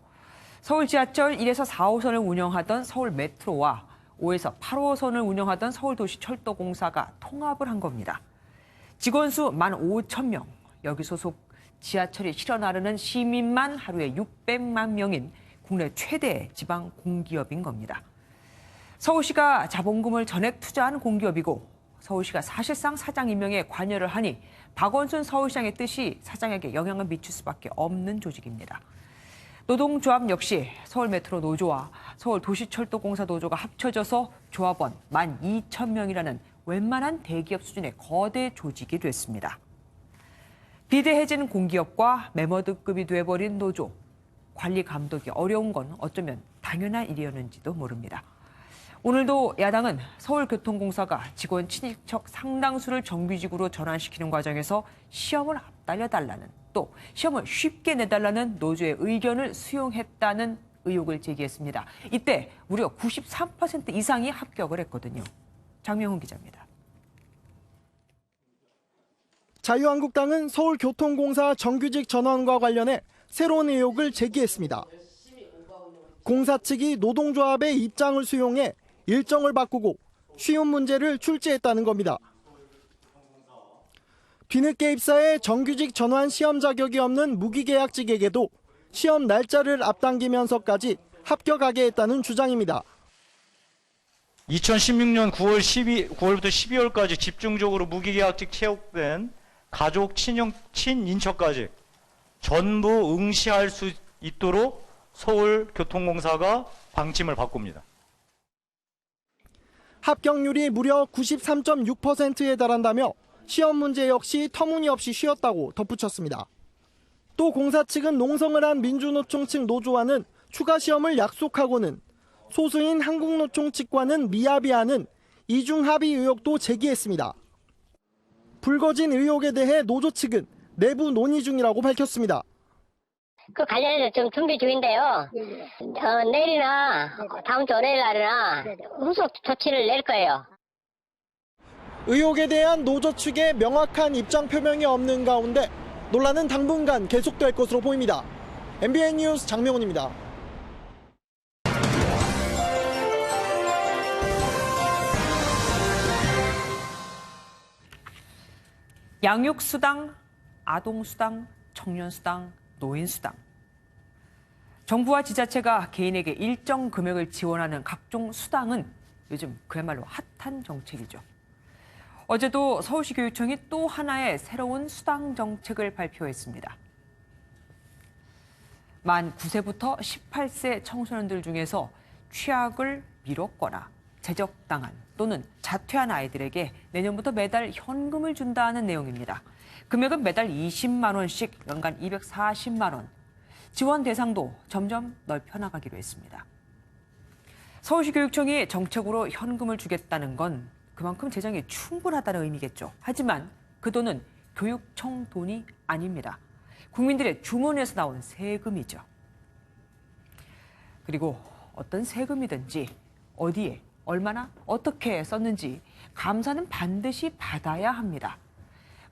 서울 지하철 1에서 4호선을 운영하던 서울메트로와 5에서 8호선을 운영하던 서울도시철도공사가 통합을 한 겁니다. 직원 수 15,000명, 여기 소속 지하철이 실어 나르는 시민만 하루에 600만 명인 국내 최대 지방 공기업인 겁니다. 서울시가 자본금을 전액 투자한 공기업이고 서울시가 사실상 사장 임명에 관여를 하니 박원순 서울시장의 뜻이 사장에게 영향을 미칠 수밖에 없는 조직입니다. 노동조합 역시 서울메트로 노조와 서울도시철도공사 노조가 합쳐져서 조합원 12,000명이라는 웬만한 대기업 수준의 거대 조직이 됐습니다. 비대해진 공기업과 매머드급이 돼버린 노조. 관리 감독이 어려운 건 어쩌면 당연한 일이었는지도 모릅니다. 오늘도 야당은 서울교통공사가 직원 친인척 상당수를 정규직으로 전환시키는 과정에서 시험을 앞달려달라는, 또 시험을 쉽게 내달라는 노조의 의견을 수용했다는 의혹을 제기했습니다. 이때 무려 93% 이상이 합격을 했거든요. 장명훈 기자입니다. 자유한국당은 서울교통공사 정규직 전환과 관련해 새로운 의혹을 제기했습니다. 공사 측이 노동조합의 입장을 수용해 일정을 바꾸고 쉬운 문제를 출제했다는 겁니다. 뒤늦게 입사해 정규직 전환 시험 자격이 없는 무기계약직에게도 시험 날짜를 앞당기면서까지 합격하게 했다는 주장입니다. 2016년 9월부터 12월까지 집중적으로 무기계약직 채용된 가족, 친인척까지 전부 응시할 수 있도록 서울교통공사가 방침을 바꿉니다. 합격률이 무려 93.6%에 달한다며 시험 문제 역시 터무니없이 쉬웠다고 덧붙였습니다. 또 공사 측은 농성을 한 민주노총 측 노조와는 추가 시험을 약속하고는 소수인 한국노총 측과는 미합의하는 이중합의 의혹도 제기했습니다. 불거진 의혹에 대해 노조 측은 내부 논의 중이라고 밝혔습니다. 그 관련해서 좀 준비 중인데요. 내일이나 다음 주 월요일 날이나 후속 조치를 낼 거예요. 의혹에 대한 노조 측의 명확한 입장 표명이 없는 가운데 논란은 당분간 계속될 것으로 보입니다. MBN 뉴스 장명훈입니다. 양육수당, 아동수당, 청년수당, 노인수당. 정부와 지자체가 개인에게 일정 금액을 지원하는 각종 수당은 요즘 그야말로 핫한 정책이죠. 어제도 서울시 교육청이 또 하나의 새로운 수당 정책을 발표했습니다. 만 9세부터 18세 청소년들 중에서 취학을 미뤘거나 제적당한 또는 자퇴한 아이들에게 내년부터 매달 현금을 준다는 내용입니다. 금액은 매달 20만 원씩 연간 240만 원. 지원 대상도 점점 넓혀나가기로 했습니다. 서울시 교육청이 정책으로 현금을 주겠다는 건 그만큼 재정이 충분하다는 의미겠죠. 하지만 그 돈은 교육청 돈이 아닙니다. 국민들의 주머니에서 나온 세금이죠. 그리고 어떤 세금이든지 어디에 얼마나 어떻게 썼는지 감사는 반드시 받아야 합니다.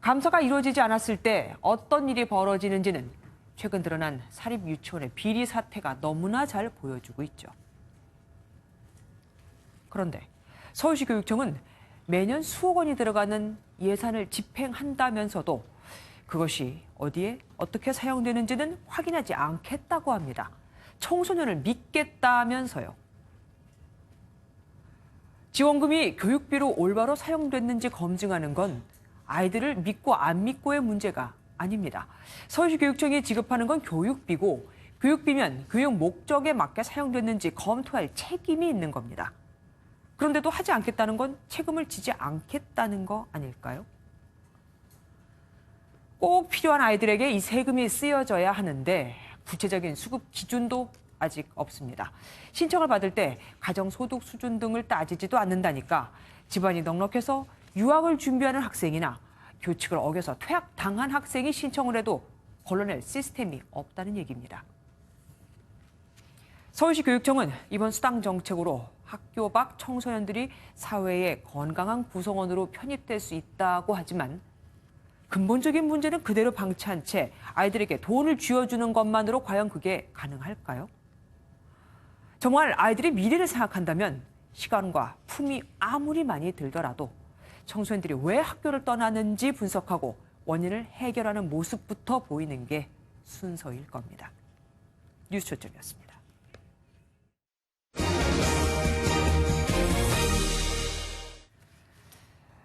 감사가 이루어지지 않았을 때 어떤 일이 벌어지는지는 최근 드러난 사립유치원의 비리 사태가 너무나 잘 보여주고 있죠. 그런데 서울시 교육청은 매년 수억 원이 들어가는 예산을 집행한다면서도 그것이 어디에 어떻게 사용되는지는 확인하지 않겠다고 합니다. 청소년을 믿겠다면서요. 지원금이 교육비로 올바로 사용됐는지 검증하는 건 아이들을 믿고 안 믿고의 문제가 아닙니다. 서울시 교육청이 지급하는 건 교육비고 교육비면 교육 목적에 맞게 사용됐는지 검토할 책임이 있는 겁니다. 그런데도 하지 않겠다는 건 책임을 지지 않겠다는 거 아닐까요? 꼭 필요한 아이들에게 이 세금이 쓰여져야 하는데 구체적인 수급 기준도 아직 없습니다. 신청을 받을 때 가정소득 수준 등을 따지지도 않는다니까 집안이 넉넉해서 유학을 준비하는 학생이나 교칙을 어겨서 퇴학당한 학생이 신청을 해도 걸러낼 시스템이 없다는 얘기입니다. 서울시 교육청은 이번 수당 정책으로 학교 밖 청소년들이 사회의 건강한 구성원으로 편입될 수 있다고 하지만 근본적인 문제는 그대로 방치한 채 아이들에게 돈을 쥐어주는 것만으로 과연 그게 가능할까요? 정말 아이들의 미래를 생각한다면 시간과 품이 아무리 많이 들더라도 청소년들이 왜 학교를 떠나는지 분석하고 원인을 해결하는 모습부터 보이는 게 순서일 겁니다. 뉴스 초점이었습니다.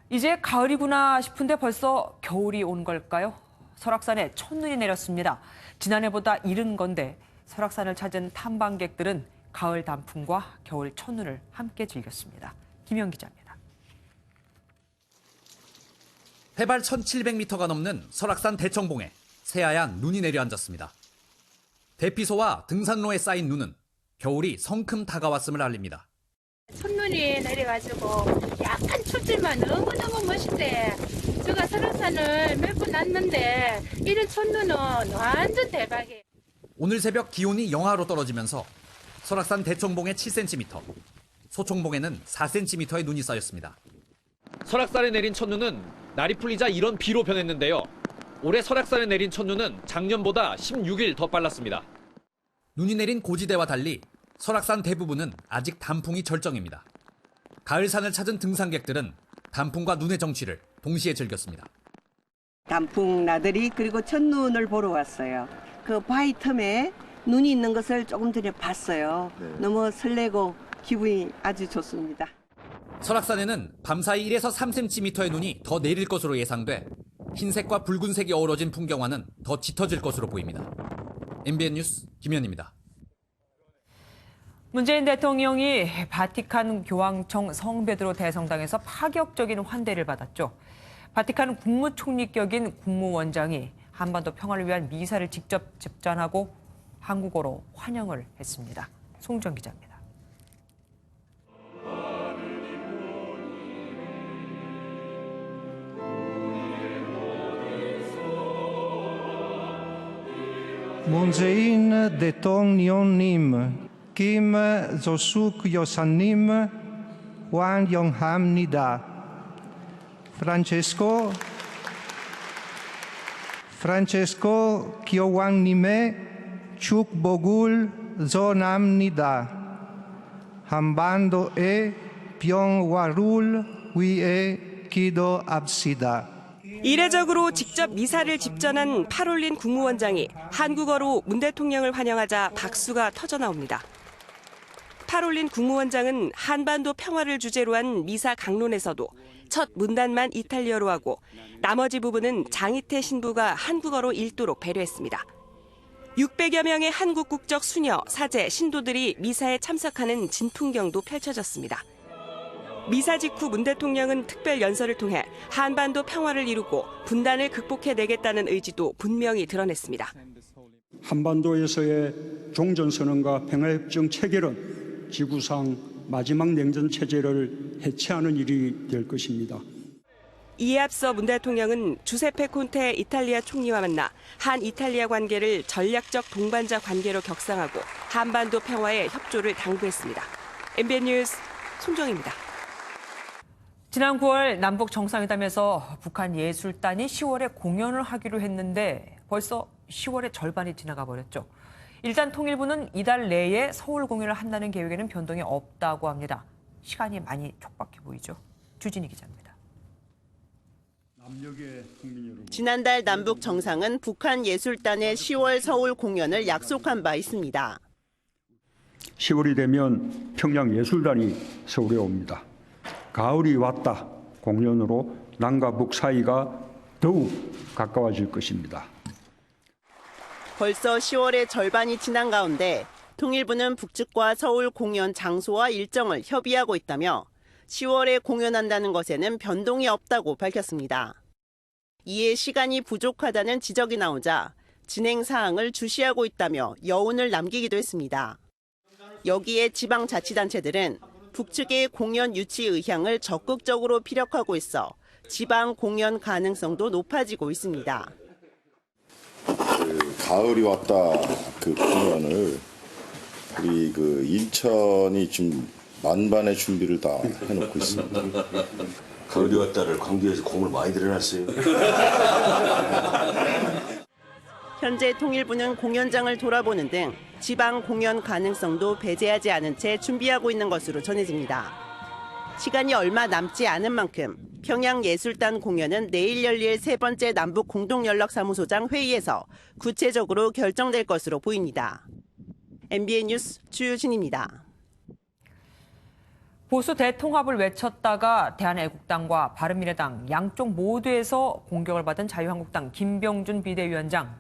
이제 가을이구나 싶은데 벌써 겨울이 온 걸까요? 설악산에 첫눈이 내렸습니다. 지난해보다 이른 건데 설악산을 찾은 탐방객들은 가을 단풍과 겨울 첫눈을 함께 즐겼습니다. 김현 기자입니다. 해발 1700m가 넘는 설악산 대청봉에 새하얀 눈이 내려앉았습니다. 대피소와 등산로에 쌓인 눈은 겨울이 성큼 다가왔음을 알립니다. 첫눈이 내려가지고 약간 춥지만 너무너무 멋있대. 제가 설악산을 몇 번 왔는데 이런 첫눈은 완전 대박이에요. 오늘 새벽 기온이 영하로 떨어지면서 설악산 대청봉에 7cm, 소총봉에는 4cm의 눈이 쌓였습니다. 설악산에 내린 첫눈은 날이 풀리자 이런 비로 변했는데요. 올해 설악산에 내린 첫눈은 작년보다 16일 더 빨랐습니다. 눈이 내린 고지대와 달리 설악산 대부분은 아직 단풍이 절정입니다. 가을산을 찾은 등산객들은 단풍과 눈의 정취를 동시에 즐겼습니다. 단풍 나들이 그리고 첫눈을 보러 왔어요. 그 바위 틈에 눈이 있는 것을 조금 전에 봤어요. 너무 설레고 기분이 아주 좋습니다. 설악산에는 밤사이 1에서 3cm의 눈이 더 내릴 것으로 예상돼 흰색과 붉은색이 어우러진 풍경화는 더 짙어질 것으로 보입니다. MBN 뉴스 김현입니다. 문재인 대통령이 바티칸 교황청 성베드로 대성당에서 파격적인 환대를 받았죠. 바티칸 국무총리격인 국무원장이 한반도 평화를 위한 미사를 직접 집전하고 한국어로 환영을 했습니다. 송정 기자입니다. 문재인 대통령님, 김 조숙 여사님 환영합니다. 프란체스코 교황님의 축복을 전합니다. 한반도의 평화를 위해 기도합시다. 이례적으로 직접 미사를 집전한 파롤린 국무원장이 한국어로 문 대통령을 환영하자 박수가 터져나옵니다. 파롤린 국무원장은 한반도 평화를 주제로 한 미사 강론에서도 첫 문단만 이탈리아로 하고 나머지 부분은 장희태 신부가 한국어로 읽도록 배려했습니다. 600여 명의 한국 국적 수녀, 사제, 신도들이 미사에 참석하는 진풍경도 펼쳐졌습니다. 미사 직후 문 대통령은 특별 연설을 통해 한반도 평화를 이루고 분단을 극복해내겠다는 의지도 분명히 드러냈습니다. 한반도에서의 종전선언과 평화협정 체결은 지구상 마지막 냉전 체제를 해체하는 일이 될 것입니다. 이에 앞서 문 대통령은 주세페 콘테 이탈리아 총리와 만나 한 이탈리아 관계를 전략적 동반자 관계로 격상하고 한반도 평화에 협조를 당부했습니다. MBN 뉴스 손정입니다. 지난 9월 남북 정상회담에서 북한 예술단이 10월에 공연을 하기로 했는데 벌써 10월의 절반이 지나가 버렸죠. 일단 통일부는 이달 내에 서울 공연을 한다는 계획에는 변동이 없다고 합니다. 시간이 많이 촉박해 보이죠. 주진희 기자입니다. 지난달 남북 정상은 북한 예술단의 10월 서울 공연을 약속한 바 있습니다. 10월이 되면 평양 예술단이 서울에 옵니다. 가을이 왔다 공연으로 남과 북 사이가 더욱 가까워질 것입니다. 벌써 10월의 절반이 지난 가운데 통일부는 북측과 서울 공연 장소와 일정을 협의하고 있다며 10월에 공연한다는 것에는 변동이 없다고 밝혔습니다. 이에 시간이 부족하다는 지적이 나오자 진행 사항을 주시하고 있다며 여운을 남기기도 했습니다. 여기에 지방자치단체들은 북측의 공연 유치 의향을 적극적으로 피력하고 있어 지방 공연 가능성도 높아지고 있습니다. 가을이 왔다 그 공연을 우리 인천이 지금 만반의 준비를 다 해놓고 있습니다. 가을이 왔다를 광주에서 공을 많이 들여놨어요. 현재 통일부는 공연장을 돌아보는 등 지방 공연 가능성도 배제하지 않은 채 준비하고 있는 것으로 전해집니다. 시간이 얼마 남지 않은 만큼 평양예술단 공연은 내일 열릴 세 번째 남북 공동연락사무소장 회의에서 구체적으로 결정될 것으로 보입니다. MBN 뉴스 주유진입니다. 보수 대통합을 외쳤다가 대한애국당과 바른미래당 양쪽 모두에서 공격을 받은 자유한국당 김병준 비대위원장.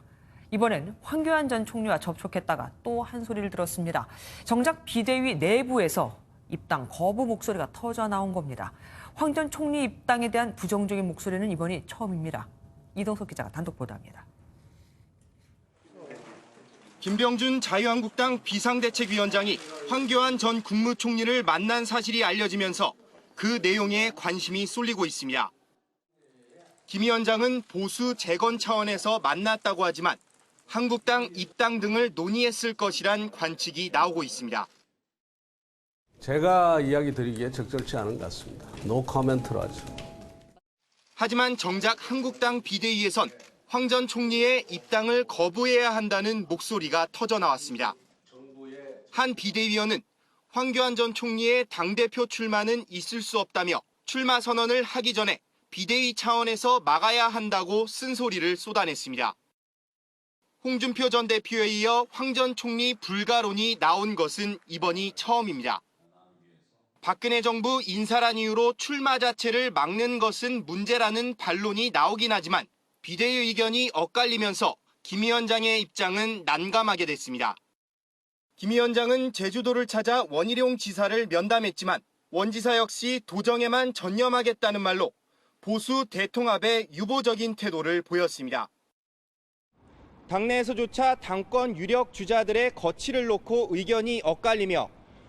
이번엔 황교안 전 총리와 접촉했다가 또 한 소리를 들었습니다. 정작 비대위 내부에서 입당 거부 목소리가 터져 나온 겁니다. 황 전 총리 입당에 대한 부정적인 목소리는 이번이 처음입니다. 이동석 기자가 단독 보도합니다. 김병준 자유한국당 비상대책위원장이 황교안 전 국무총리를 만난 사실이 알려지면서 그 내용에 관심이 쏠리고 있습니다. 김 위원장은 보수 재건 차원에서 만났다고 하지만 한국당 입당 등을 논의했을 것이란 관측이 나오고 있습니다. 제가 이야기 드리기에 적절치 않은 것 같습니다. 노 코멘트로 하죠. 하지만 정작 한국당 비대위에선 황 전 총리의 입당을 거부해야 한다는 목소리가 터져나왔습니다. 한 비대위원은 황교안 전 총리의 당대표 출마는 있을 수 없다며 출마 선언을 하기 전에 비대위 차원에서 막아야 한다고 쓴소리를 쏟아냈습니다. 홍준표 전 대표에 이어 황 전 총리 불가론이 나온 것은 이번이 처음입니다. 박근혜 정부 인사란 이유로 출마 자체를 막는 것은 문제라는 반론이 나오긴 하지만 비대위 의견이 엇갈리면서 김 위원장의 입장은 난감하게 됐습니다. 김 위원장은 제주도를 찾아 원희룡 지사를 면담했지만 원 지사 역시 도정에만 전념하겠다는 말로 보수 대통합에 유보적인 태도를 보였습니다. 당내에서조차 당권 유력 주자들의 거취를 놓고 의견이 엇갈리며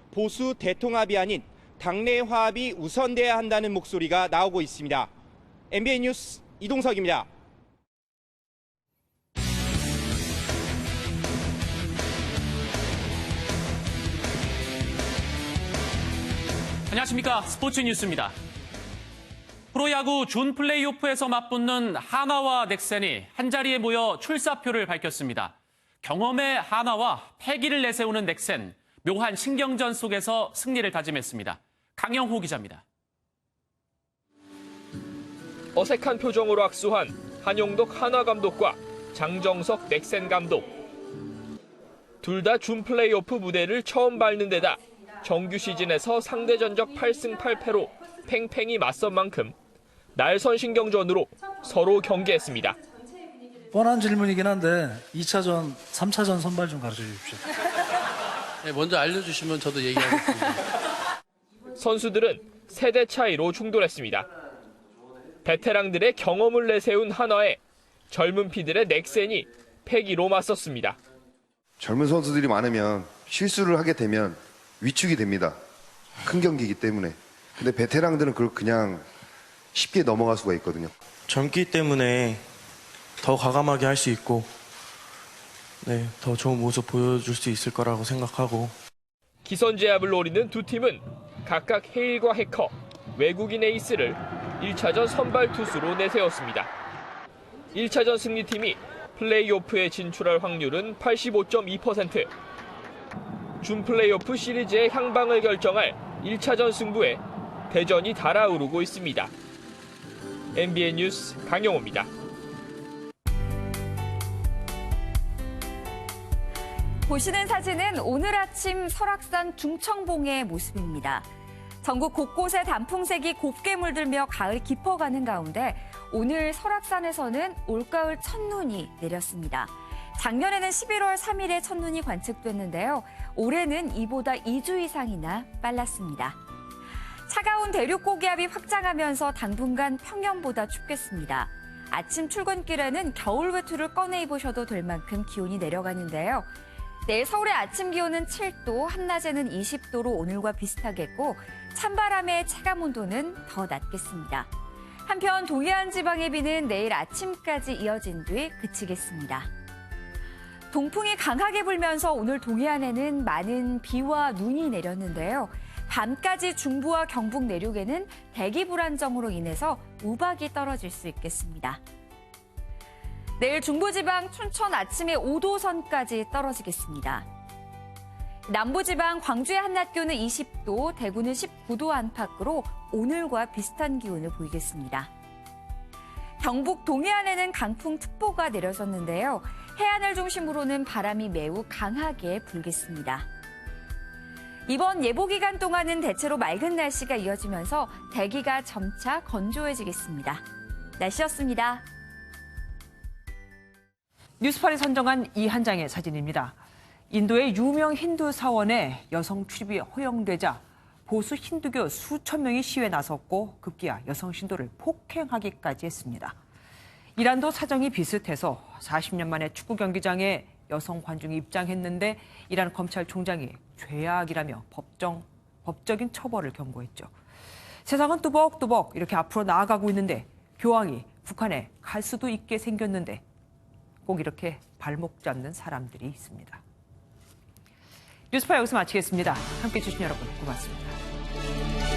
보수 대통합이 아닌 당내 화합이 우선돼야 한다는 목소리가 나오고 있습니다. MBN 뉴스 이동석입니다. 안녕하십니까. 스포츠 뉴스입니다. 프로야구 준 플레이오프에서 맞붙는 하나와 넥센이 한자리에 모여 출사표를 밝혔습니다. 경험의 하나와 패기를 내세우는 넥센, 묘한 신경전 속에서 승리를 다짐했습니다. 강영호 기자입니다. 어색한 표정으로 악수한 한용덕 하나 감독과 장정석 넥센 감독. 둘 다 준 플레이오프 무대를 처음 밟는 데다 정규 시즌에서 상대 전적 8승 8패로 팽팽히 맞선 만큼 날선 신경전으로 서로 경계했습니다. 뻔한 질문이긴 한데 2차전, 3차전 선발 좀 가르쳐 주십시오. 네, 먼저 알려주시면 저도 얘기하겠습니다. 선수들은 세대 차이로 충돌했습니다. 베테랑들의 경험을 내세운 한화에 젊은 피들의 넥센이 패기로 맞섰습니다. 젊은 선수들이 많으면 실수를 하게 되면 위축이 됩니다. 큰 경기이기 때문에. 근데 베테랑들은 그걸 그냥 쉽게 넘어갈 수가 있거든요. 젊기 때문에 더 과감하게 할 수 있고 더 좋은 모습 보여줄 수 있을 거라고 생각하고. 기선제압을 노리는 두 팀은 각각 헤일과 해커, 외국인 에이스를 1차전 선발 투수로 내세웠습니다. 1차전 승리팀이 플레이오프에 진출할 확률은 85.2%. 준 플레이오프 시리즈의 향방을 결정할 1차전 승부에 대전이 달아오르고 있습니다. MBN 뉴스 강영호입니다. 보시는 사진은 오늘 아침 설악산 중청봉의 모습입니다. 전국 곳곳에 단풍색이 곱게 물들며 가을 깊어가는 가운데 오늘 설악산에서는 올가을 첫눈이 내렸습니다. 작년에는 11월 3일에 첫눈이 관측됐는데요. 올해는 이보다 2주 이상이나 빨랐습니다. 차가운 대륙 고기압이 확장하면서 당분간 평년보다 춥겠습니다. 아침 출근길에는 겨울 외투를 꺼내 입으셔도 될 만큼 기온이 내려가는데요. 내일 서울의 아침 기온은 7도, 한낮에는 20도로 오늘과 비슷하겠고 찬바람의 체감 온도는 더 낮겠습니다. 한편 동해안 지방의 비는 내일 아침까지 이어진 뒤 그치겠습니다. 동풍이 강하게 불면서 오늘 동해안에는 많은 비와 눈이 내렸는데요. 밤까지 중부와 경북 내륙에는 대기 불안정으로 인해서 우박이 떨어질 수 있겠습니다. 내일 중부지방 춘천 아침에 5도 선까지 떨어지겠습니다. 남부지방 광주의 한낮 기온은 20도, 대구는 19도 안팎으로 오늘과 비슷한 기온을 보이겠습니다. 경북 동해안에는 강풍특보가 내려졌는데요. 해안을 중심으로는 바람이 매우 강하게 불겠습니다. 이번 예보 기간 동안은 대체로 맑은 날씨가 이어지면서 대기가 점차 건조해지겠습니다. 날씨였습니다. 뉴스팔이 선정한 이 한 장의 사진입니다. 인도의 유명 힌두 사원에 여성 출입이 허용되자 보수 힌두교 수천 명이 시위에 나섰고 급기야 여성 신도를 폭행하기까지 했습니다. 이란도 사정이 비슷해서 40년 만에 축구 경기장에 여성 관중이 입장했는데 이란 검찰총장이 죄악이라며 법적인 처벌을 경고했죠. 세상은 뚜벅뚜벅 이렇게 앞으로 나아가고 있는데 교황이 북한에 갈 수도 있게 생겼는데 꼭 이렇게 발목 잡는 사람들이 있습니다. 뉴스파 여기서 마치겠습니다. 함께해 주신 여러분 고맙습니다.